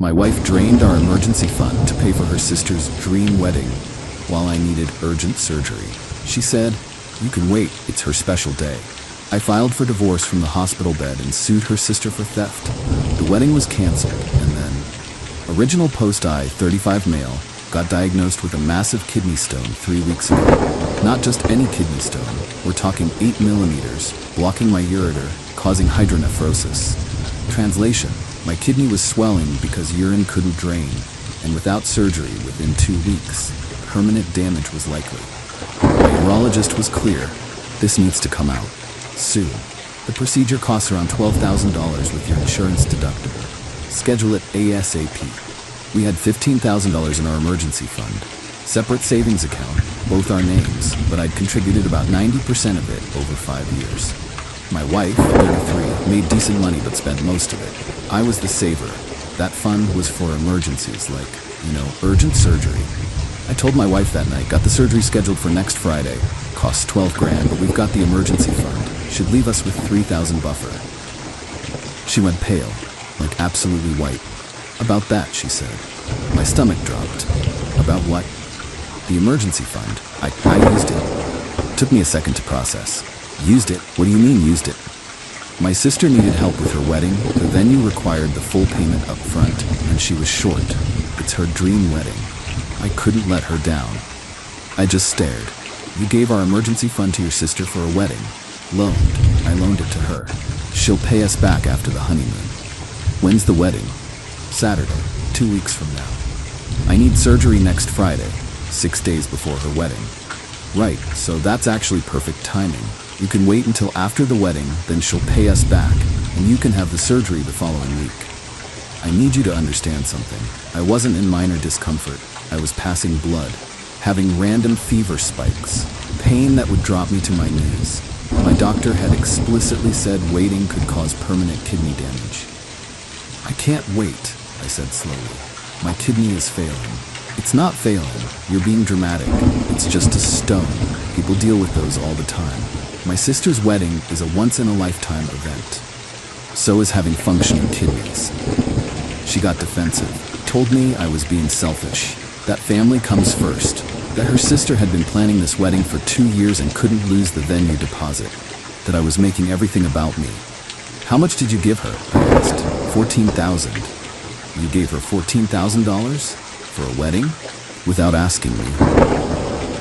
My wife drained our emergency fund to pay for her sister's dream wedding while I needed urgent surgery. She said, "You can wait, it's her special day." I filed for divorce from the hospital bed and sued her sister for theft. The wedding was canceled, and then original post-I-35 male got diagnosed with a massive kidney stone 3 weeks ago. Not just any kidney stone, we're talking 8 millimeters, blocking my ureter, causing hydronephrosis. Translation: my kidney was swelling because urine couldn't drain, and without surgery within 2 weeks, permanent damage was likely. My urologist was clear: this needs to come out soon. The procedure costs around $12,000 with your insurance deductible. Schedule it ASAP. We had $15,000 in our emergency fund. Separate savings account, both our names, but I'd contributed about 90% of it over 5 years. My wife, 33, made decent money but spent most of it. I was the saver. That fund was for emergencies like, urgent surgery. I told my wife that night, got the surgery scheduled for next Friday. Costs 12 grand, but we've got the emergency fund. Should leave us with 3,000 buffer. She went pale, like absolutely white. "About that," she said. My stomach dropped. "About what?" "The emergency fund. I used it." Took me a second to process. "Used it? What do you mean, used it?" "My sister needed help with her wedding. The venue required the full payment up front, and she was short. It's her dream wedding. I couldn't let her down." I just stared. "You gave our emergency fund to your sister for a wedding?" "Loaned. I loaned it to her. She'll pay us back after the honeymoon." "When's the wedding?" "Saturday, 2 weeks from now." "I need surgery next Friday, 6 days before her wedding." "Right, so that's actually perfect timing. You can wait until after the wedding, then she'll pay us back, and you can have the surgery the following week." "I need you to understand something. I wasn't in minor discomfort. I was passing blood, having random fever spikes, pain that would drop me to my knees. My doctor had explicitly said waiting could cause permanent kidney damage." "I can't wait," I said slowly. "My kidney is failing." "It's not failing. You're being dramatic. It's just a stone. People deal with those all the time. My sister's wedding is a once-in-a-lifetime event. So is having functioning kidneys." She got defensive, told me I was being selfish, that family comes first, that her sister had been planning this wedding for 2 years and couldn't lose the venue deposit, that I was making everything about me. "How much did you give her?" I asked. $14,000. "You gave her $14,000? For a wedding?" Without asking me.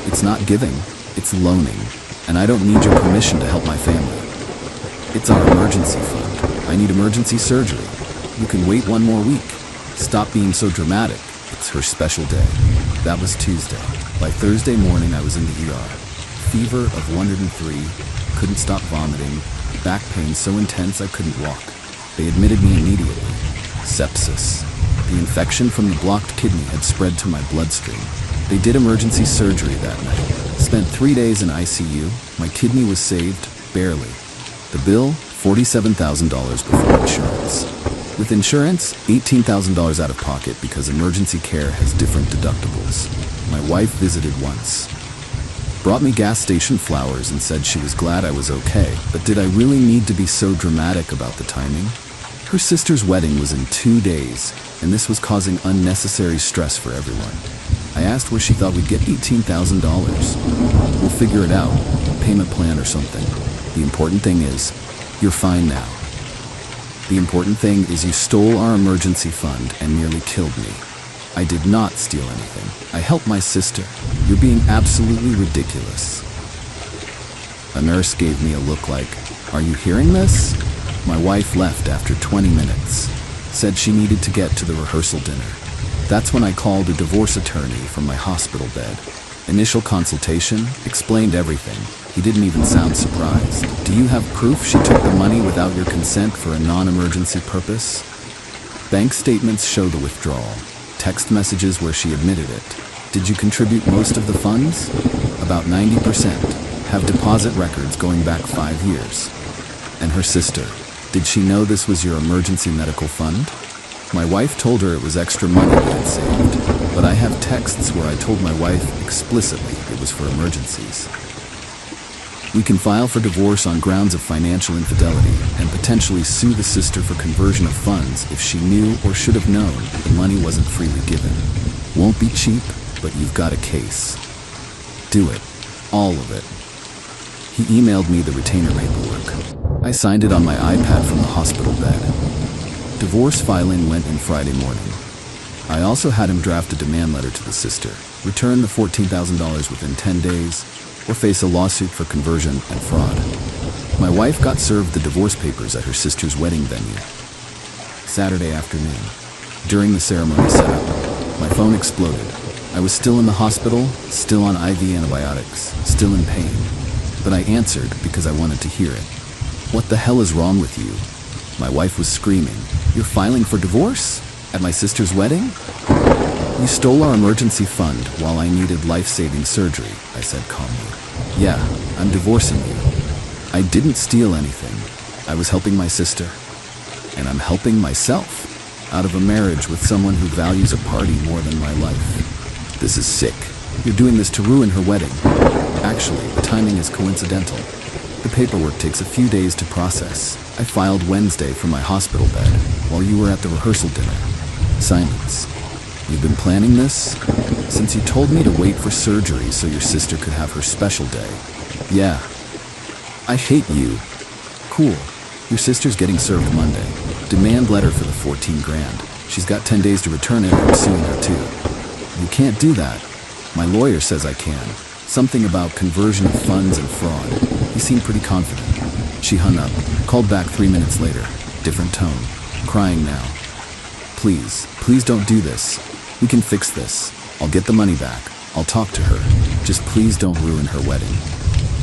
"It's not giving, it's loaning, and I don't need your permission to help my family. It's our emergency fund. I need emergency surgery. You can wait 1 more week. Stop being so dramatic. It's her special day." That was Tuesday. By Thursday morning, I was in the ER. Fever of 103, couldn't stop vomiting, back pain so intense I couldn't walk. They admitted me immediately. Sepsis. The infection from the blocked kidney had spread to my bloodstream. They did emergency surgery that night. Spent 3 days in ICU. My kidney was saved, barely. The bill, $47,000 before insurance. With insurance, $18,000 out of pocket because emergency care has different deductibles. My wife visited once. Brought me gas station flowers and said she was glad I was okay, but did I really need to be so dramatic about the timing? Her sister's wedding was in 2 days, and this was causing unnecessary stress for everyone. I asked where she thought we'd get $18,000. "We'll figure it out, payment plan or something. The important thing is, you're fine now." "The important thing is you stole our emergency fund and nearly killed me." "I did not steal anything. I helped my sister. You're being absolutely ridiculous." A nurse gave me a look like, "Are you hearing this?" My wife left after 20 minutes. Said she needed to get to the rehearsal dinner. That's when I called a divorce attorney from my hospital bed. Initial consultation, explained everything. He didn't even sound surprised. "Do you have proof she took the money without your consent for a non-emergency purpose?" "Bank statements show the withdrawal. Text messages where she admitted it." "Did you contribute most of the funds?" "About 90%. Have deposit records going back 5 years." "And her sister, did she know this was your emergency medical fund?" My wife told her it was extra money we had saved, but I have texts where I told my wife explicitly it was for emergencies. We can file for divorce on grounds of financial infidelity and potentially sue the sister for conversion of funds if she knew or should have known the money wasn't freely given. Won't be cheap, but you've got a case. Do it. All of it. He emailed me the retainer paperwork. I signed it on my iPad from the hospital bed. Divorce filing went in Friday morning. I also had him draft a demand letter to the sister, return the $14,000 within 10 days, or face a lawsuit for conversion and fraud. My wife got served the divorce papers at her sister's wedding venue. Saturday afternoon, during the ceremony setup, my phone exploded. I was still in the hospital, still on IV antibiotics, still in pain. But I answered because I wanted to hear it. What the hell is wrong with you? My wife was screaming, "You're filing for divorce? At my sister's wedding?" "You stole our emergency fund while I needed life-saving surgery," I said calmly. "Yeah, I'm divorcing you. I didn't steal anything. I was helping my sister. And I'm helping myself out of a marriage with someone who values a party more than my life. This is sick. You're doing this to ruin her wedding." Actually, the timing is coincidental. The paperwork takes a few days to process. I filed Wednesday from my hospital bed while you were at the rehearsal dinner. Silence. "You've been planning this? Since you told me to wait for surgery so your sister could have her special day." "Yeah. I hate you." "Cool. Your sister's getting served Monday. Demand letter for the 14 grand. She's got 10 days to return it or I'm suing her too." "You can't do that." "My lawyer says I can. Something about conversion of funds and fraud." He seemed pretty confident. She hung up, called back 3 minutes later. Different tone. Crying now. Please don't do this. We can fix this. I'll get the money back. I'll talk to her. Just please don't ruin her wedding."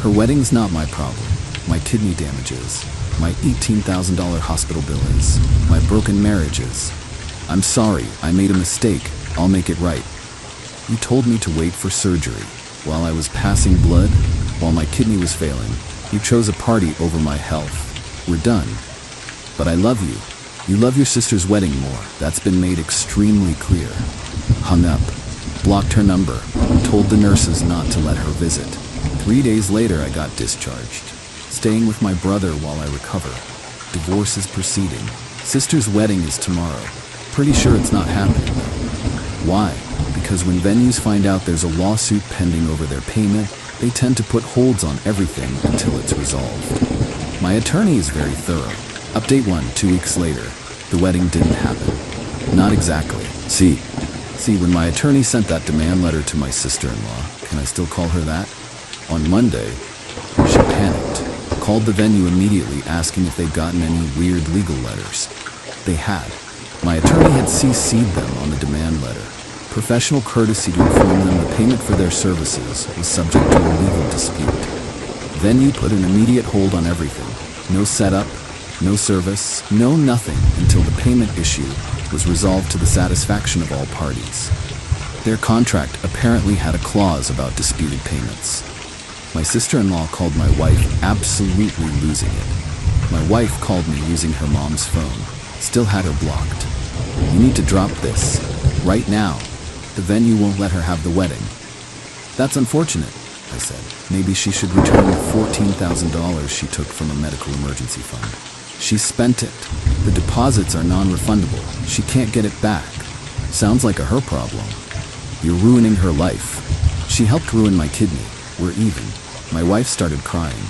"Her wedding's not my problem. My kidney damages. My $18,000 hospital bill is. My broken marriage is. I'm sorry, I made a mistake. I'll make it right. You told me to wait for surgery. While I was passing blood, while my kidney was failing, you chose a party over my health. We're done. But I love you. You love your sister's wedding more. That's been made extremely clear." Hung up, blocked her number, told the nurses not to let her visit. 3 days later, I got discharged. Staying with my brother while I recover. Divorce is proceeding. Sister's wedding is tomorrow. Pretty sure it's not happening though. Why? Because when venues find out there's a lawsuit pending over their payment, they tend to put holds on everything until it's resolved. My attorney is very thorough. Update 1, 2 weeks later. The wedding didn't happen. Not exactly. See, when my attorney sent that demand letter to my sister-in-law, can I still call her that? On Monday, she panicked, called the venue immediately asking if they'd gotten any weird legal letters. They had. My attorney had CC'd them on the demand letter. Professional courtesy to inform them the payment for their services was subject to a legal dispute. Venue put an immediate hold on everything. No setup, no service, no nothing until the payment issue was resolved to the satisfaction of all parties. Their contract apparently had a clause about disputed payments. My sister-in-law called my wife, absolutely losing it. My wife called me using her mom's phone. Still had her blocked. "You need to drop this. Right now. The venue won't let her have the wedding." "That's unfortunate," I said. "Maybe she should return the $14,000 she took from a medical emergency fund. She spent it. The deposits are non-refundable. She can't get it back. Sounds like a her problem." "You're ruining her life." "She helped ruin my kidney. We're even." My wife started crying.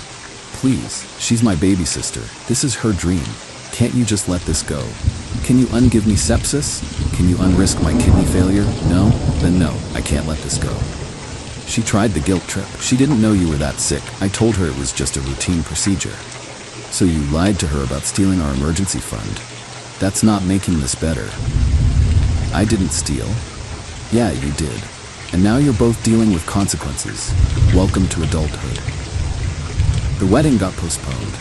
"Please, she's my baby sister. This is her dream. Can't you just let this go? Can you ungive me sepsis? Can you unrisk my kidney failure? No? Then no, I can't let this go." She tried the guilt trip. She didn't know you were that sick. I told her it was just a routine procedure. "So you lied to her about stealing our emergency fund. That's not making this better." "I didn't steal." "Yeah, you did. And now you're both dealing with consequences. Welcome to adulthood." The wedding got postponed.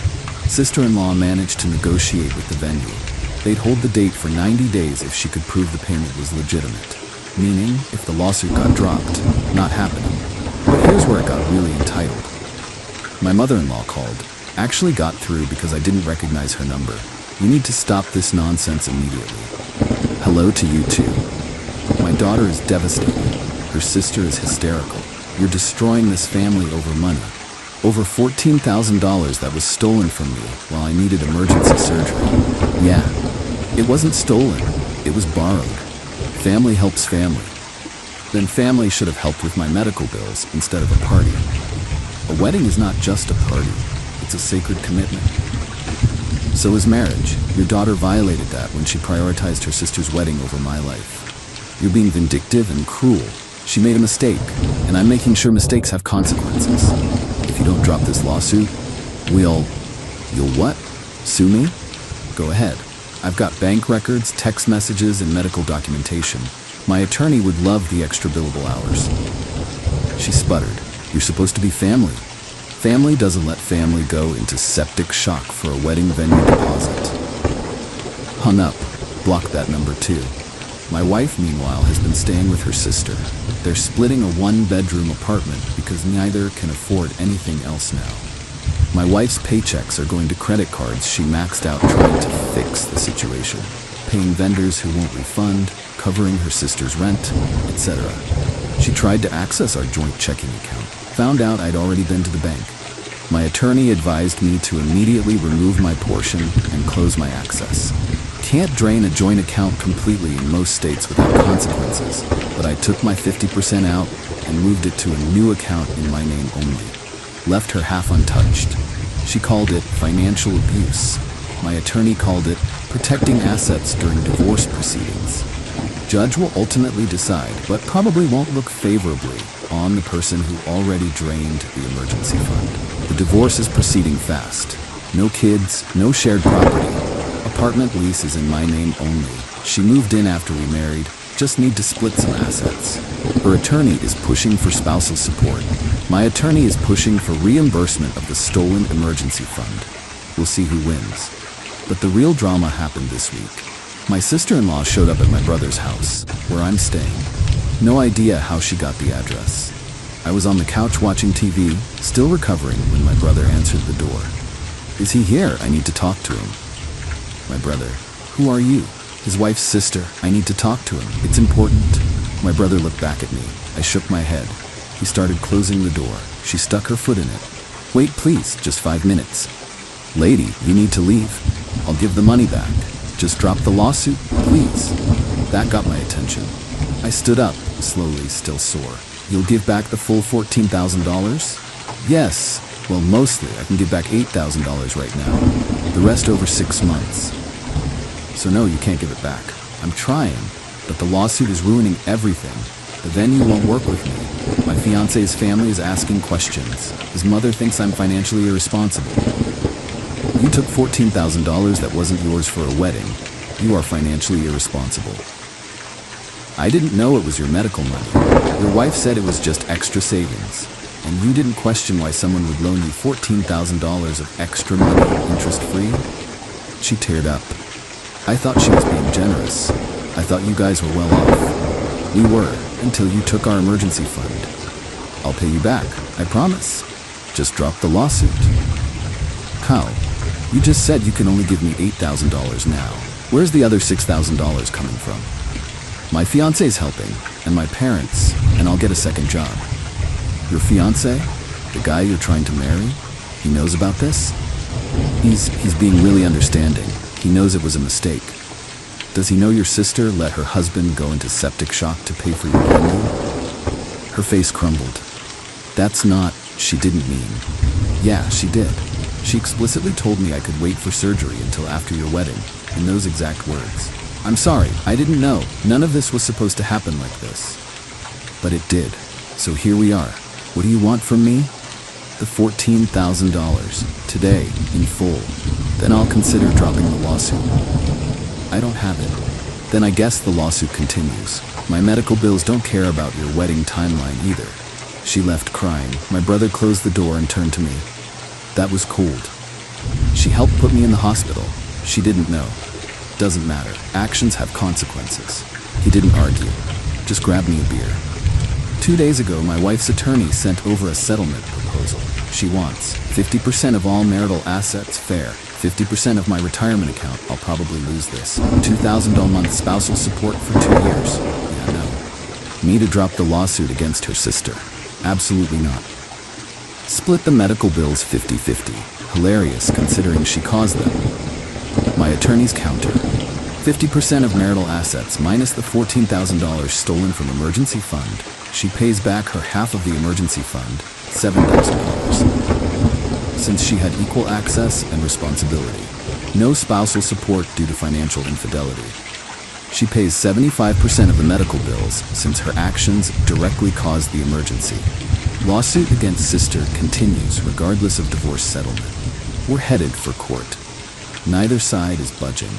Sister-in-law managed to negotiate with the venue. They'd hold the date for 90 days if she could prove the payment was legitimate. Meaning, if the lawsuit got dropped, not happening. But here's where it got really entitled. My mother-in-law called. Actually got through because I didn't recognize her number. "You need to stop this nonsense immediately." "Hello to you too. My daughter is devastated. Her sister is hysterical. You're destroying this family over money. Over $14,000 that was stolen from me while I needed emergency surgery. Yeah, it wasn't stolen, it was borrowed. Family helps family. Then family should have helped with my medical bills instead of a party. A wedding is not just a party, it's a sacred commitment. So is marriage. Your daughter violated that when she prioritized her sister's wedding over my life. You're being vindictive and cruel. She made a mistake, and I'm making sure mistakes have consequences. If you don't drop this lawsuit, you'll what? Sue me? Go ahead. I've got bank records, text messages, and medical documentation. My attorney would love the extra billable hours. She sputtered. You're supposed to be family. Family doesn't let family go into septic shock for a wedding venue deposit. Hung up. Blocked that number too. My wife, meanwhile, has been staying with her sister. They're splitting a one-bedroom apartment because neither can afford anything else now. My wife's paychecks are going to credit cards she maxed out trying to fix the situation, paying vendors who won't refund, covering her sister's rent, etc. She tried to access our joint checking account, found out I'd already been to the bank. My attorney advised me to immediately remove my portion and close my access. Can't drain a joint account completely in most states without consequences, but I took my 50% out and moved it to a new account in my name only. Left her half untouched. She called it financial abuse. My attorney called it protecting assets during divorce proceedings. Judge will ultimately decide, but probably won't look favorably on the person who already drained the emergency fund. The divorce is proceeding fast. No kids, no shared property. Apartment lease is in my name only. She moved in after we married, just need to split some assets. Her attorney is pushing for spousal support. My attorney is pushing for reimbursement of the stolen emergency fund. We'll see who wins. But the real drama happened this week. My sister-in-law showed up at my brother's house, where I'm staying. No idea how she got the address. I was on the couch watching TV, still recovering, when my brother answered the door. Is he here? I need to talk to him. My brother. Who are you? His wife's sister. I need to talk to him. It's important. My brother looked back at me. I shook my head. He started closing the door. She stuck her foot in it. Wait, please, just 5 minutes. Lady, you need to leave. I'll give the money back. Just drop the lawsuit, please. That got my attention. I stood up, slowly, still sore. You'll give back the full $14,000? Yes. Well, mostly. I can give back $8,000 right now. The rest over 6 months. So no, you can't give it back. I'm trying, but the lawsuit is ruining everything. The venue won't work with me. My fiancé's family is asking questions. His mother thinks I'm financially irresponsible. You took $14,000 that wasn't yours for a wedding. You are financially irresponsible. I didn't know it was your medical money. Your wife said it was just extra savings. And you didn't question why someone would loan you $14,000 of extra money, interest-free? She teared up. I thought she was being generous. I thought you guys were well off. We were, until you took our emergency fund. I'll pay you back, I promise. Just drop the lawsuit. How? You just said you can only give me $8,000 now. Where's the other $6,000 coming from? My fiancé's helping, and my parents, and I'll get a second job. Your fiancé? The guy you're trying to marry? He knows about this? He's being really understanding. He knows it was a mistake. Does he know your sister let her husband go into septic shock to pay for your venue? Her face crumbled. That's not, she didn't mean. Yeah, she did. She explicitly told me I could wait for surgery until after your wedding, in those exact words. I'm sorry, I didn't know. None of this was supposed to happen like this. But it did. So here we are. What do you want from me? The $14,000, today, in full. Then I'll consider dropping the lawsuit. I don't have it. Then I guess the lawsuit continues. My medical bills don't care about your wedding timeline either. She left crying. My brother closed the door and turned to me. That was cold. She helped put me in the hospital. She didn't know. Doesn't matter. Actions have consequences. He didn't argue. Just grabbed me a beer. 2 days ago, my wife's attorney sent over a settlement proposal. She wants 50% of all marital assets fair, 50% of my retirement account. I'll probably lose this. $2,000 a month spousal support for 2 years. Yeah, no. Me to drop the lawsuit against her sister. Absolutely not. Split the medical bills 50-50. Hilarious considering she caused them. My attorney's counter. 50% of marital assets minus the $14,000 stolen from emergency fund. She pays back her half of the emergency fund, $7,000. Since she had equal access and responsibility. No spousal support due to financial infidelity. She pays 75% of the medical bills since her actions directly caused the emergency. Lawsuit against sister continues regardless of divorce settlement. We're headed for court. Neither side is budging.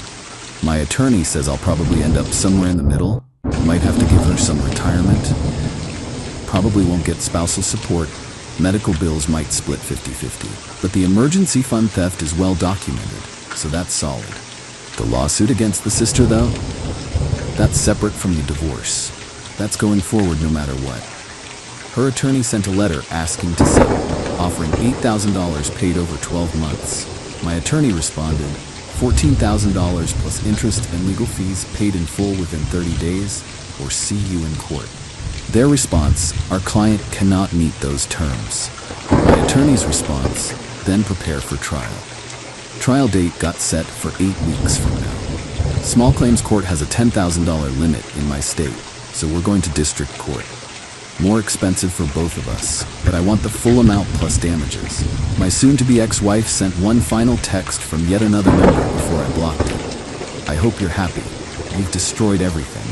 My attorney says I'll probably end up somewhere in the middle. Might have to give her some retirement. Probably won't get spousal support. Medical bills might split 50-50. But the emergency fund theft is well documented, so that's solid. The lawsuit against the sister, though? That's separate from the divorce. That's going forward no matter what. Her attorney sent a letter asking to settle, offering $8,000 paid over 12 months. My attorney responded, $14,000 plus interest and legal fees paid in full within 30 days, or see you in court. Their response, our client cannot meet those terms. My attorney's response, then prepare for trial. Trial date got set for 8 weeks from now. Small claims court has a $10,000 limit in my state, so we're going to district court. More expensive for both of us, but I want the full amount plus damages. My soon-to-be ex-wife sent one final text from yet another number before I blocked it. I hope you're happy. You've destroyed everything.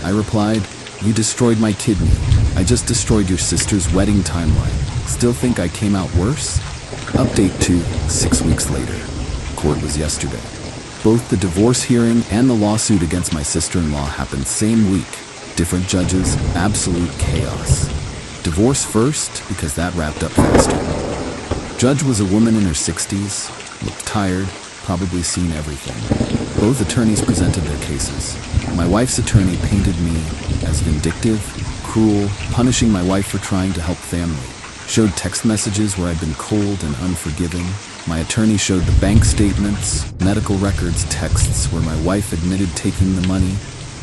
I replied, you destroyed my kidney. I just destroyed your sister's wedding timeline. Still think I came out worse? Update 2, 6 weeks later. Court was yesterday. Both the divorce hearing and the lawsuit against my sister-in-law happened same week. Different judges, absolute chaos. Divorce first, because that wrapped up faster. Judge was a woman in her 60s, looked tired, probably seen everything. Both attorneys presented their cases. My wife's attorney painted me as vindictive, cruel, punishing my wife for trying to help family. Showed text messages where I'd been cold and unforgiving. My attorney showed the bank statements, medical records, texts where my wife admitted taking the money,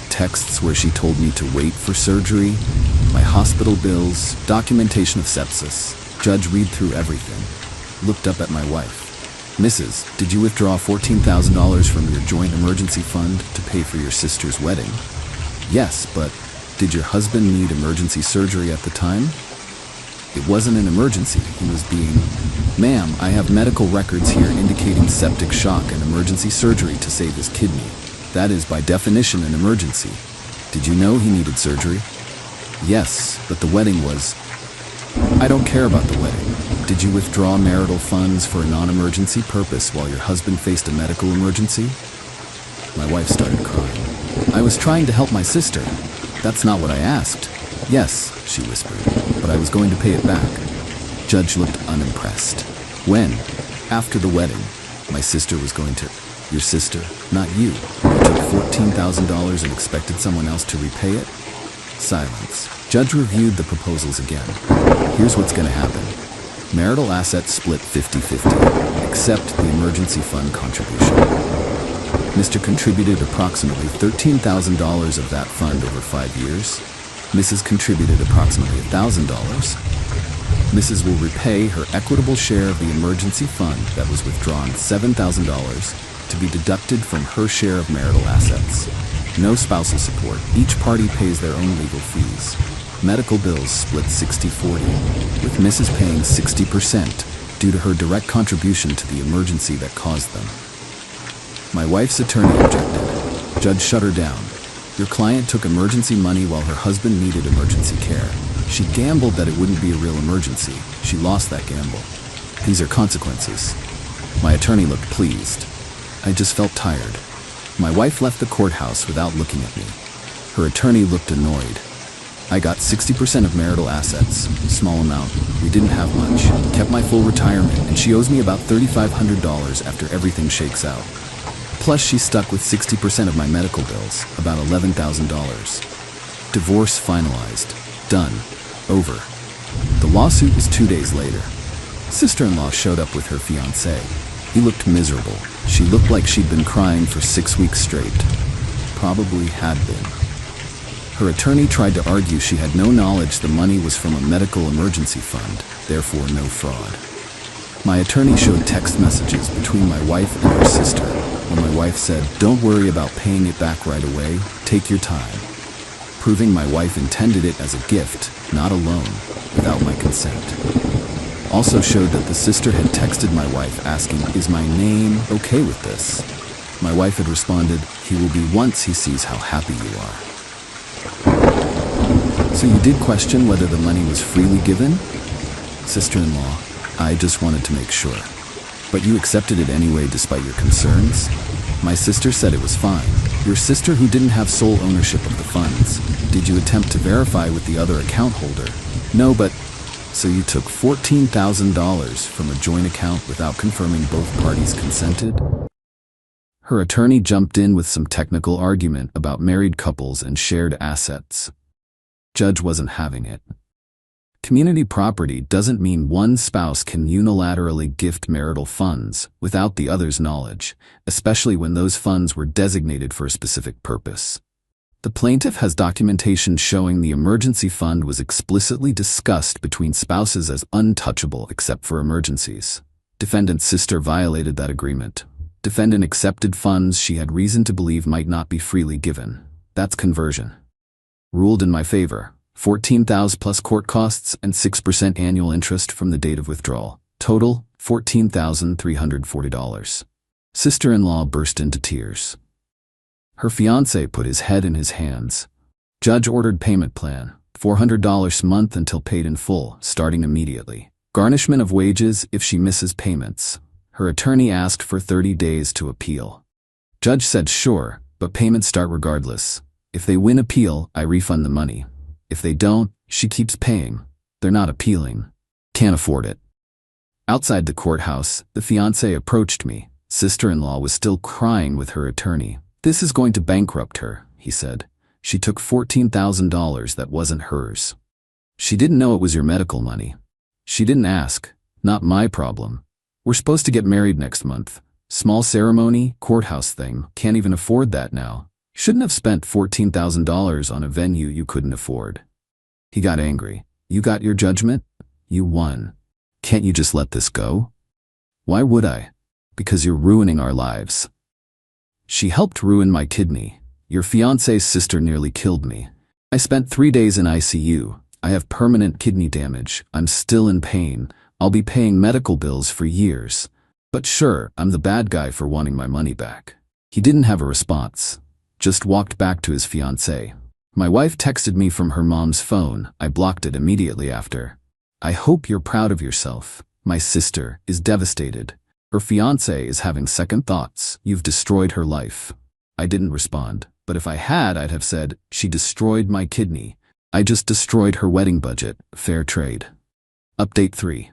texts where she told me to wait for surgery, my hospital bills, documentation of sepsis. Judge read through everything. Looked up at my wife. Mrs., did you withdraw $14,000 from your joint emergency fund to pay for your sister's wedding? Yes, but did your husband need emergency surgery at the time? It wasn't an emergency. He was being... Ma'am, I have medical records here indicating septic shock and emergency surgery to save his kidney. That is, by definition, an emergency. Did you know he needed surgery? Yes, but the wedding was... I don't care about the wedding. Did you withdraw marital funds for a non-emergency purpose while your husband faced a medical emergency? My wife started crying. I was trying to help my sister. That's not what I asked. Yes, she whispered, but I was going to pay it back. Judge looked unimpressed. When? After the wedding. My sister was going to... Your sister, not you. You took $14,000 and expected someone else to repay it? Silence. Judge reviewed the proposals again. Here's what's going to happen. Marital assets split 50-50, except the emergency fund contribution. Mr. contributed approximately $13,000 of that fund over 5 years. Mrs. contributed approximately $1,000. Mrs. will repay her equitable share of the emergency fund that was withdrawn, $7,000, to be deducted from her share of marital assets. No spousal support. Each party pays their own legal fees. Medical bills split 60-40, with Mrs. paying 60% due to her direct contribution to the emergency that caused them. My wife's attorney objected. Judge shut her down. Your client took emergency money while her husband needed emergency care. She gambled that it wouldn't be a real emergency. She lost that gamble. These are consequences. My attorney looked pleased. I just felt tired. My wife left the courthouse without looking at me. Her attorney looked annoyed. I got 60% of marital assets, small amount. We didn't have much. Kept my full retirement, and she owes me about $3,500 after everything shakes out. Plus, she's stuck with 60% of my medical bills, about $11,000. Divorce finalized. Done. Over. The lawsuit was 2 days later. Sister-in-law showed up with her fiancé. He looked miserable. She looked like she'd been crying for 6 weeks straight. Probably had been. Her attorney tried to argue she had no knowledge the money was from a medical emergency fund, therefore no fraud. My attorney showed text messages between my wife and her sister, where my wife said, "Don't worry about paying it back right away, take your time," proving my wife intended it as a gift, not a loan, without my consent. Also showed that the sister had texted my wife asking, "Is my name okay with this?" My wife had responded, "He will be once he sees how happy you are." So you did question whether the money was freely given? Sister-in-law, I just wanted to make sure. But you accepted it anyway despite your concerns? My sister said it was fine. Your sister who didn't have sole ownership of the funds. Did you attempt to verify with the other account holder? No, but... So you took $14,000 from a joint account without confirming both parties consented? Her attorney jumped in with some technical argument about married couples and shared assets. Judge wasn't having it. Community property doesn't mean one spouse can unilaterally gift marital funds without the other's knowledge, especially when those funds were designated for a specific purpose. The plaintiff has documentation showing the emergency fund was explicitly discussed between spouses as untouchable except for emergencies. Defendant's sister violated that agreement. Defendant accepted funds she had reason to believe might not be freely given. That's conversion. Ruled in my favor. $14,000 plus court costs and 6% annual interest from the date of withdrawal. Total, $14,340. Sister-in-law burst into tears. Her fiancé put his head in his hands. Judge ordered payment plan, $400 a month until paid in full, starting immediately. Garnishment of wages if she misses payments. Her attorney asked for 30 days to appeal. Judge said sure, but payments start regardless. If they win appeal, I refund the money. If they don't, she keeps paying. They're not appealing. Can't afford it. Outside the courthouse, the fiancé approached me. Sister-in-law was still crying with her attorney. "This is going to bankrupt her," he said. "She took $14,000 that wasn't hers. She didn't know it was your medical money. She didn't ask. Not my problem. We're supposed to get married next month. Small ceremony, courthouse thing. Can't even afford that now. Shouldn't have spent $14,000 on a venue you couldn't afford." He got angry. "You got your judgment? You won. Can't you just let this go?" "Why would I?" "Because you're ruining our lives." "She helped ruin my kidney. Your fiancé's sister nearly killed me. I spent 3 days in ICU. I have permanent kidney damage. I'm still in pain. I'll be paying medical bills for years. But sure, I'm the bad guy for wanting my money back." He didn't have a response. Just walked back to his fiancée. "My wife texted me from her mom's phone. I blocked it immediately after. I hope you're proud of yourself. My sister is devastated. Her fiancé is having second thoughts. You've destroyed her life." I didn't respond, but if I had, I'd have said, "She destroyed my kidney. I just destroyed her wedding budget. Fair trade." Update 3.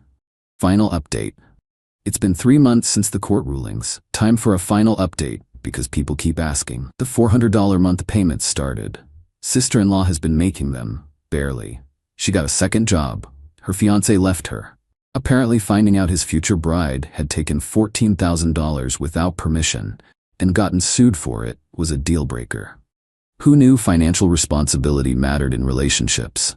Final update. It's been 3 months since the court rulings. Time for a final update, because people keep asking. The $400 a month payments started. Sister-in-law has been making them, barely. She got a second job. Her fiancé left her. Apparently finding out his future bride had taken $14,000 without permission and gotten sued for it was a deal breaker. Who knew financial responsibility mattered in relationships?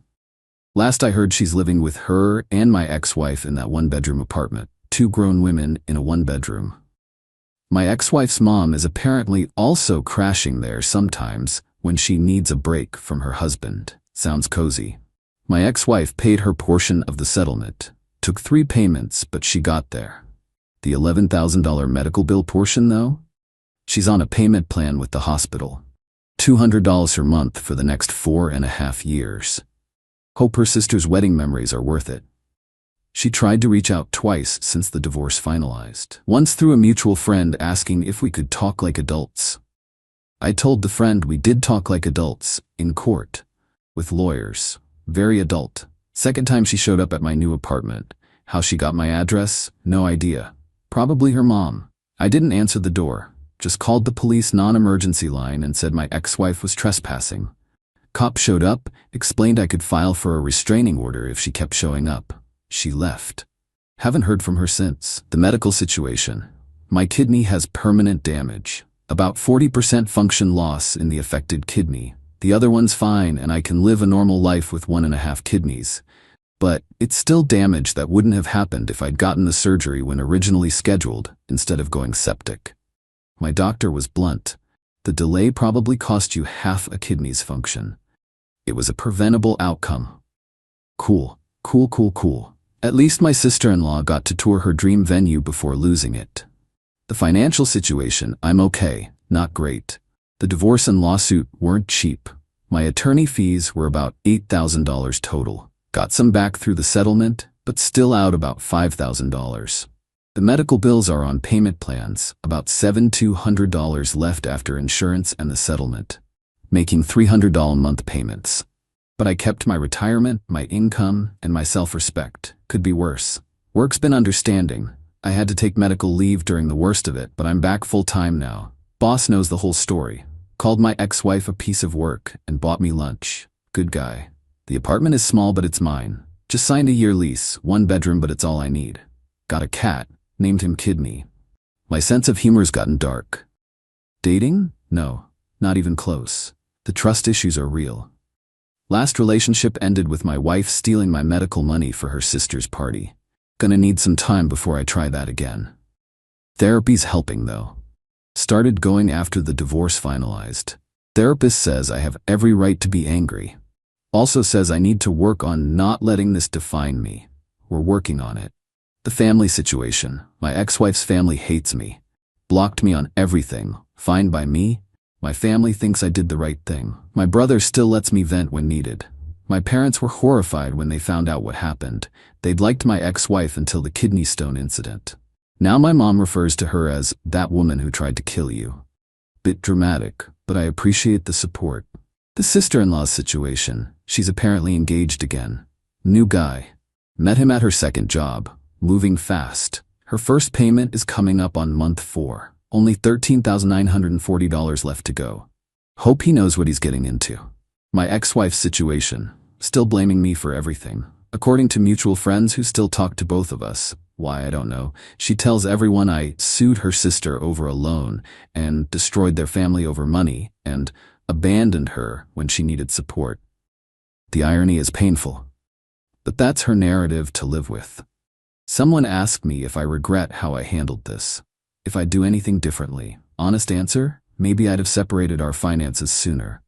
Last I heard, she's living with her and my ex-wife in that one-bedroom apartment. 2 grown women in a 1-bedroom. My ex-wife's mom is apparently also crashing there sometimes when she needs a break from her husband. Sounds cozy. My ex-wife paid her portion of the settlement. Took 3 payments, but she got there. The $11,000 medical bill portion, though? She's on a payment plan with the hospital. $200 per month for the next 4.5 years. Hope her sister's wedding memories are worth it. She tried to reach out twice since the divorce finalized. Once through a mutual friend asking if we could talk like adults. I told the friend we did talk like adults, in court. With lawyers. Very adult. Second time she showed up at my new apartment. How she got my address? No idea. Probably her mom. I didn't answer the door. Just called the police non-emergency line and said my ex-wife was trespassing. Cop showed up, explained I could file for a restraining order if she kept showing up. She left. Haven't heard from her since. The medical situation. My kidney has permanent damage. About 40% function loss in the affected kidney. The other one's fine and I can live a normal life with 1.5 kidneys. But it's still damage that wouldn't have happened if I'd gotten the surgery when originally scheduled instead of going septic. My doctor was blunt. The delay probably cost you half a kidney's function. It was a preventable outcome. Cool. At least my sister-in-law got to tour her dream venue before losing it. The financial situation, I'm okay, not great. The divorce and lawsuit weren't cheap. My attorney fees were about $8,000 total. Got some back through the settlement, but still out about $5,000. The medical bills are on payment plans, about $7,200 left after insurance and the settlement, making $300 a month payments. But I kept my retirement, my income, and my self-respect. Could be worse. Work's been understanding. I had to take medical leave during the worst of it, but I'm back full-time now. Boss knows the whole story. Called my ex-wife a piece of work and bought me lunch. Good guy. The apartment is small, but it's mine. Just signed a year lease, 1 bedroom, but it's all I need. Got a cat, named him Kidney. My sense of humor's gotten dark. Dating? No, not even close. The trust issues are real. Last relationship ended with my wife stealing my medical money for her sister's party. Gonna need some time before I try that again. Therapy's helping though. Started going after the divorce finalized. Therapist says I have every right to be angry. Also says I need to work on not letting this define me. We're working on it. The family situation. My ex-wife's family hates me. Blocked me on everything. Fine by me. My family thinks I did the right thing. My brother still lets me vent when needed. My parents were horrified when they found out what happened. They'd liked my ex-wife until the kidney stone incident. Now my mom refers to her as that woman who tried to kill you. Bit dramatic, but I appreciate the support. The sister-in-law's situation. She's apparently engaged again. New guy. Met him at her second job. Moving fast. Her first payment is coming up on month 4. Only $13,940 left to go. Hope he knows what he's getting into. My ex-wife's situation. Still blaming me for everything. According to mutual friends who still talk to both of us. Why, I don't know. She tells everyone I sued her sister over a loan and destroyed their family over money and abandoned her when she needed support. The irony is painful. But that's her narrative to live with. Someone asked me if I regret how I handled this. If I'd do anything differently. Honest answer? Maybe I'd have separated our finances sooner.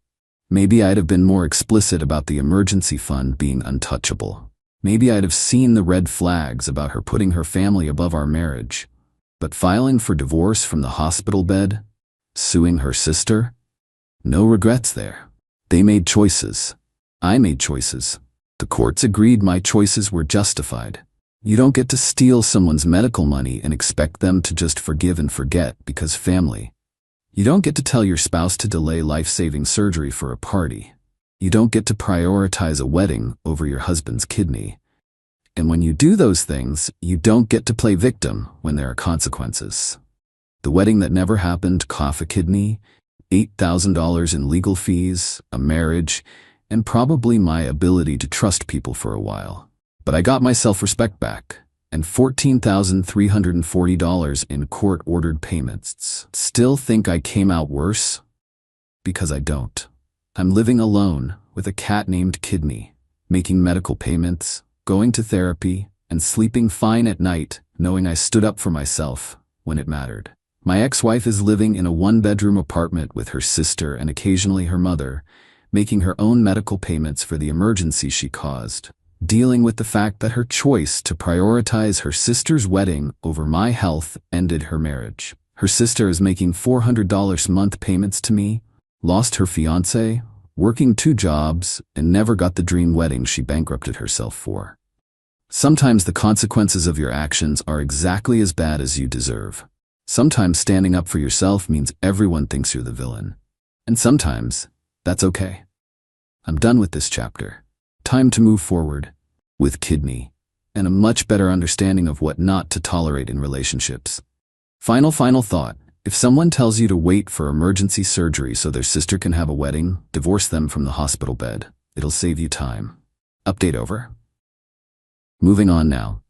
Maybe I'd have been more explicit about the emergency fund being untouchable. Maybe I'd have seen the red flags about her putting her family above our marriage. But filing for divorce from the hospital bed? Suing her sister? No regrets there. They made choices. I made choices. The courts agreed my choices were justified. You don't get to steal someone's medical money and expect them to just forgive and forget because family. You don't get to tell your spouse to delay life-saving surgery for a party. You don't get to prioritize a wedding over your husband's kidney. And when you do those things, you don't get to play victim when there are consequences. The wedding that never happened, cough a kidney, $8,000 in legal fees, a marriage, and probably my ability to trust people for a while. But I got my self-respect back, and $14,340 in court-ordered payments. Still think I came out worse? Because I don't. I'm living alone with a cat named Kidney, making medical payments, going to therapy, and sleeping fine at night, knowing I stood up for myself when it mattered. My ex-wife is living in a 1-bedroom apartment with her sister and occasionally her mother, making her own medical payments for the emergency she caused. Dealing with the fact that her choice to prioritize her sister's wedding over my health ended her marriage. Her sister is making $400 a month payments to me, lost her fiancé, working 2 jobs, and never got the dream wedding she bankrupted herself for. Sometimes the consequences of your actions are exactly as bad as you deserve. Sometimes standing up for yourself means everyone thinks you're the villain. And sometimes that's okay. I'm done with this chapter. Time to move forward with Kidney and a much better understanding of what not to tolerate in relationships. Final thought. If someone tells you to wait for emergency surgery so their sister can have a wedding, divorce them from the hospital bed. It'll save you time. Update over. Moving on now.